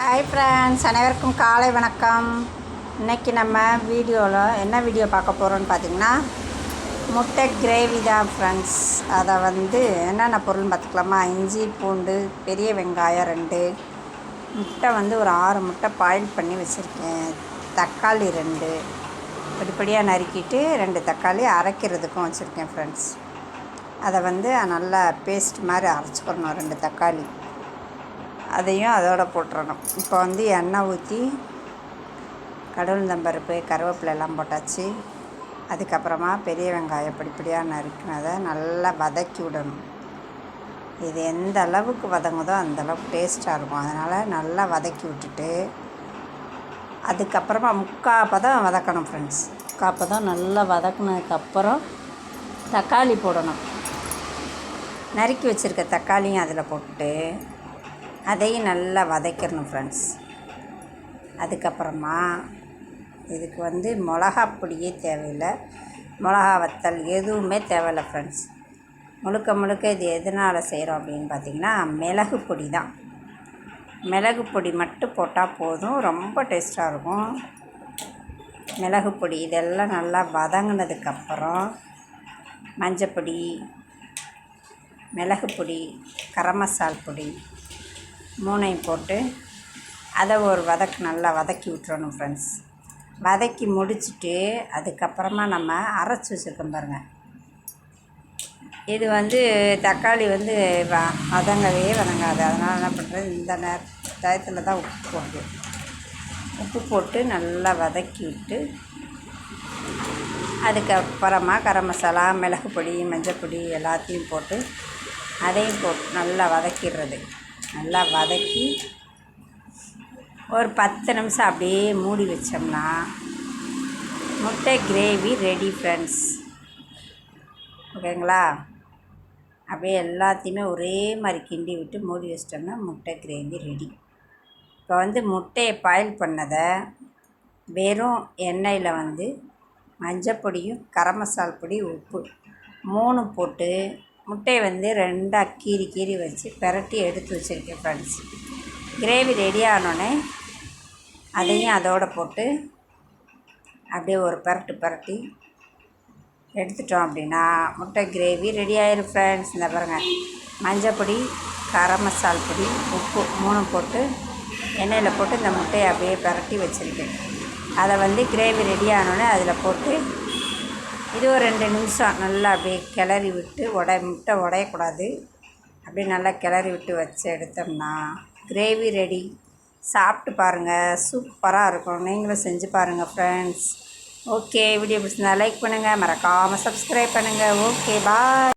Hi friends, அனைவருக்கும் காலை வணக்கம். இன்றைக்கி நம்ம வீடியோவில் என்ன வீடியோ பார்க்க போகிறோன்னு பார்த்திங்கன்னா, முட்டை கிரேவி தான் ஃப்ரெண்ட்ஸ். அதை என்னென்ன பொருள்னு பார்த்துக்கலாமா? இஞ்சி, பூண்டு, பெரிய வெங்காயம் 2, முட்டை ஒரு 6 முட்டை பாயில் பண்ணி வச்சுருக்கேன், தக்காளி 2 படிப்படியாக நறுக்கிட்டு 2 தக்காளி அரைக்கிறதுக்கும் வச்சுருக்கேன் ஃப்ரெண்ட்ஸ். அதை நல்லா பேஸ்ட் மாதிரி அரைச்சிக்கணும். 2 தக்காளி அதையும் அதோட போட்டுறணும். இப்போ எண்ணெய் ஊற்றி கடவுளுந்தம்பருப்பு, கருவேப்பிலை எல்லாம் போட்டாச்சு. அதுக்கப்புறமா பெரிய வெங்காயம் படிப்படியாக நறுக்கினதை நல்லா வதக்கி விடணும். இது எந்த அளவுக்கு வதங்குதோ அந்தளவுக்கு டேஸ்ட்டாக இருக்கும். அதனால் நல்லா வதக்கி விட்டுட்டு அதுக்கப்புறமா 3/4 பதம் வதக்கணும் ஃப்ரெண்ட்ஸ். 3/4 பதம் நல்லா வதக்கினதுக்கப்புறம் தக்காளி போடணும். நறுக்கி வச்சுருக்க தக்காளியும் அதில் போட்டு அதையும் நல்லா வதக்கிடணும் ஃப்ரெண்ட்ஸ். அதுக்கப்புறமா இதுக்கு மிளகாப்பொடியே தேவையில்லை, மிளகா வத்தல் எதுவுமே தேவையில்லை ஃப்ரெண்ட்ஸ். முழுக்க இது எதனால் செய்கிறோம் அப்படின்னு பார்த்திங்கன்னா, மிளகு பொடி தான். மிளகு பொடி மட்டும் போட்டால் போதும், ரொம்ப டேஸ்ட்டாக இருக்கும். மிளகு பொடி இதெல்லாம் நல்லா வதங்கினதுக்கப்புறம் மஞ்சப்பொடி, மிளகு பொடி, கரம் மசால் பொடி 3ஐயும் போட்டு அதை ஒரு நல்லா வதக்கி விட்டுறணும் ஃப்ரெண்ட்ஸ். வதக்கி முடிச்சுட்டு அதுக்கப்புறமா நம்ம அரைச்சி வச்சுருக்கோம் பாருங்கள். இது தக்காளி வதங்கவே வதங்காது. அதனால் என்ன பண்ணுறது, இந்த டயத்தில் தான் உப்பு போட்டு நல்லா வதக்கி விட்டு அதுக்கப்புறமா கரம் மசாலா, மிளகு பொடி, மஞ்சள் பொடி எல்லாத்தையும் போட்டு அதையும் போட்டு நல்லா வதக்கிடுறது. நல்லா வதக்கி ஒரு 10 நிமிஷம் அப்படியே மூடி வச்சோம்னா முட்டை கிரேவி ரெடி ஃப்ரெண்ட்ஸ். ஓகேங்களா? அப்படியே எல்லாத்தையுமே ஒரே மாதிரி கிண்டி விட்டு மூடி வச்சிட்டோம்னா முட்டை கிரேவி ரெடி. இப்போ முட்டையை பாயில் பண்ணதை வெறும் எண்ணெயில் மஞ்சப்பொடியும், கரம் மசால் பொடி, உப்பு 3 போட்டு முட்டையை 2ஆக கீறி வச்சு பிரட்டி எடுத்து வச்சுருக்கேன் ஃப்ரெண்ட்ஸ். கிரேவி ரெடி ஆனோடனே அதையும் அதோடு போட்டு அப்படியே ஒரு பிரட்டி எடுத்துட்டோம் அப்படின்னா முட்டை கிரேவி ரெடி ஆயிரும் ஃப்ரெண்ட்ஸ். இந்த பாருங்கள், மஞ்சப்பொடி, கரம் மசால் பொடி, உப்பு 3 போட்டு எண்ணெயில் போட்டு இந்த முட்டையை அப்படியே பிரட்டி வச்சுருக்கேன். அதை கிரேவி ரெடி ஆனோடனே அதில் போட்டு இது ஒரு 2 நிமிஷம் நல்லா அப்படியே கிளறி விட்டு முட்டை உடையக்கூடாது. அப்படியே நல்லா கிளறி விட்டு வச்சு எடுத்தோம்னா கிரேவி ரெடி. சாப்பிட்டு பாருங்கள், சூப்பராக இருக்கும். நீங்களும் செஞ்சு பாருங்கள் ஃப்ரெண்ட்ஸ். ஓகே, வீடியோ பிடிச்சிருந்தா லைக் பண்ணுங்கள், மறக்காமல் சப்ஸ்கிரைப் பண்ணுங்கள். ஓகே, பாய்.